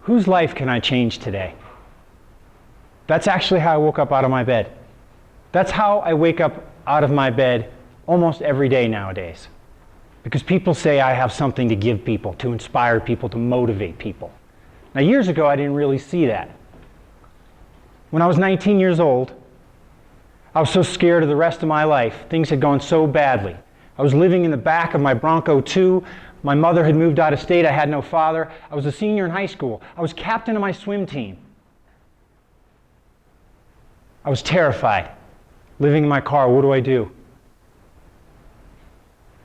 Whose life can I change today? That's actually how I woke up out of my bed. That's how I wake up out of my bed almost every day nowadays. Because people say I have something to give people, to inspire people, to motivate people. Now, years ago, I didn't really see that. When I was 19 years old, I was so scared of the rest of my life. Things had gone so badly. I was living in the back of my Bronco 2. My mother had moved out of state. I had no father. I was a senior in high school. I was captain of my swim team. I was terrified. Living in my car, what do?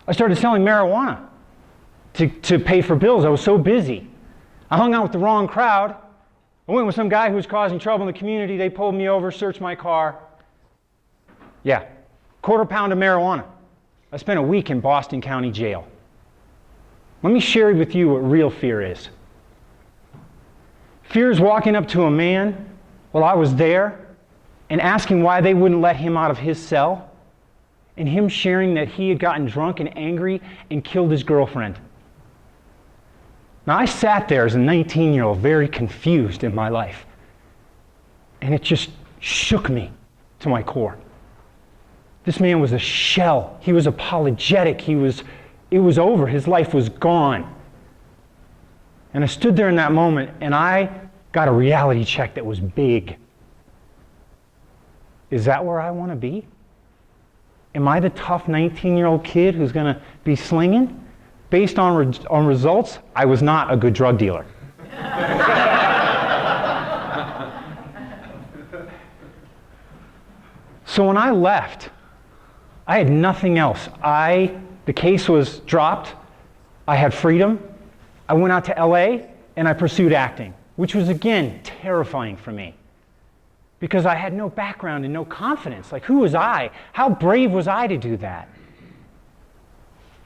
I started selling marijuana to pay for bills. I was so busy. I hung out with the wrong crowd. I went with some guy who was causing trouble in the community. They pulled me over, searched my car. Yeah, quarter pound of marijuana. I spent a week in Boston County Jail. Let me share with you what real fear is. Fear is walking up to a man while I was there and asking why they wouldn't let him out of his cell, and him sharing that he had gotten drunk and angry and killed his girlfriend. Now, I sat there as a 19-year-old, very confused in my life, and it just shook me to my core. This man was a shell. He was apologetic. It was over. His life was gone. And I stood there in that moment, and I got a reality check that was big. Is that where I want to be? Am I the tough 19-year-old kid who's going to be slinging? Based on results, I was not a good drug dealer. So when I left, I had nothing else. The case was dropped. I had freedom. I went out to LA and I pursued acting, which was, again, terrifying for me. Because I had no background and no confidence. Like, who was I? How brave was I to do that?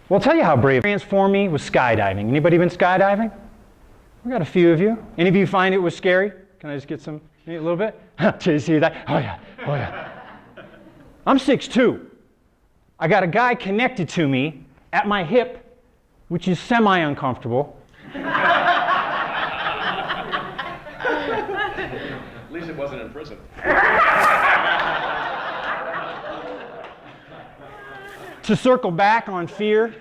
Well, I'll tell you how brave transformed me was skydiving. Anybody been skydiving? We got a few of you. Any of you find it was scary? Can I just get a little bit? Did you see that? Oh yeah. I'm 6'2". I got a guy connected to me at my hip, which is semi-uncomfortable. At least it wasn't in prison. To circle back on fear,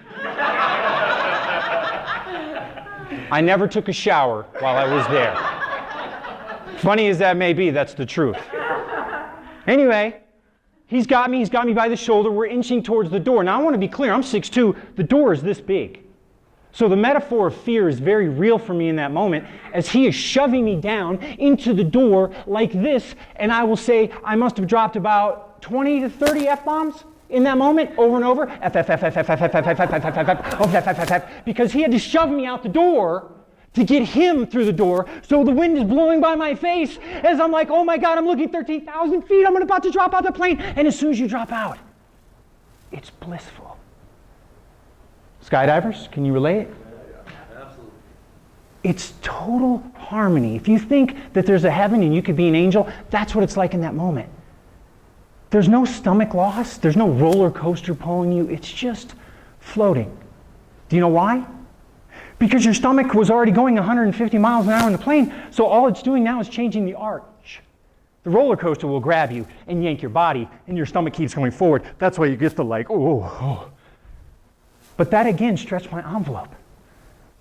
I never took a shower while I was there. Funny as that may be, that's the truth. Anyway, he's got me by the shoulder. We're inching towards the door. Now, I want to be clear. I'm 6'2". The door is this big. So the metaphor of fear is very real for me in that moment, as he is shoving me down into the door like this, and I will say I must have dropped about 20 to 30 F-bombs in that moment, over and over, because he had to shove me out the door to get him through the door, so the wind is blowing by my face as I'm like, oh my God, I'm looking 13,000 feet, I'm about to drop out the plane, and as soon as you drop out, it's blissful. Skydivers, can you relate? Absolutely. It's total harmony. If you think that there's a heaven and you could be an angel, that's what it's like in that moment. There's no stomach loss. There's no roller coaster pulling you. It's just floating. Do you know why? Because your stomach was already going 150 miles an hour in the plane, so all it's doing now is changing the arch. The roller coaster will grab you and yank your body, and your stomach keeps going forward. That's why you get the like, oh. But that again stretched my envelope.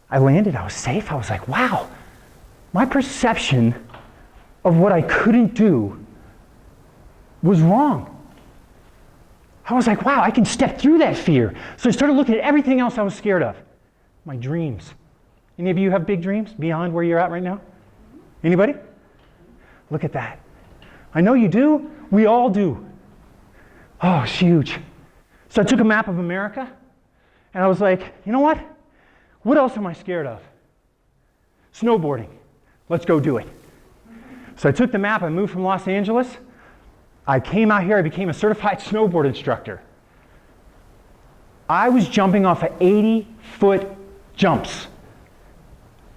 I landed, I was safe, I was like, wow, my perception of what I couldn't do was wrong. I was like, wow, I can step through that fear. So I started looking at everything else I was scared of. My dreams. Any of you have big dreams beyond where you're at right now? Anybody? Look at that. I know you do. We all do. Oh, it's huge. So I took a map of America, and I was like, you know what? What else am I scared of? Snowboarding. Let's go do it. So I took the map, I moved from Los Angeles. I came out here, I became a certified snowboard instructor. I was jumping off of 80-foot jumps.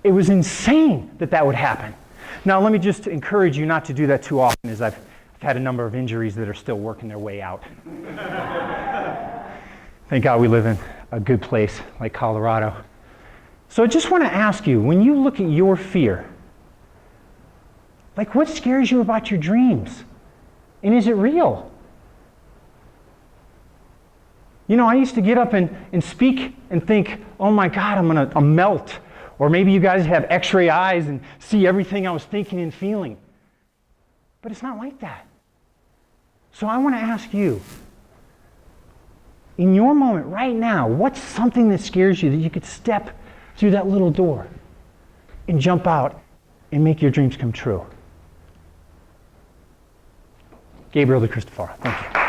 It was insane that would happen. Now, let me just encourage you not to do that too often, as I've had a number of injuries that are still working their way out. Thank God we live in a good place like Colorado. So I just want to ask you, when you look at your fear, like what scares you about your dreams? And is it real? You know, I used to get up and speak and think, oh my God, I'll melt. Or maybe you guys have x-ray eyes and see everything I was thinking and feeling. But it's not like that. So I want to ask you, in your moment right now, what's something that scares you that you could step through that little door and jump out and make your dreams come true? Gabriel Dicristofaro, thank you.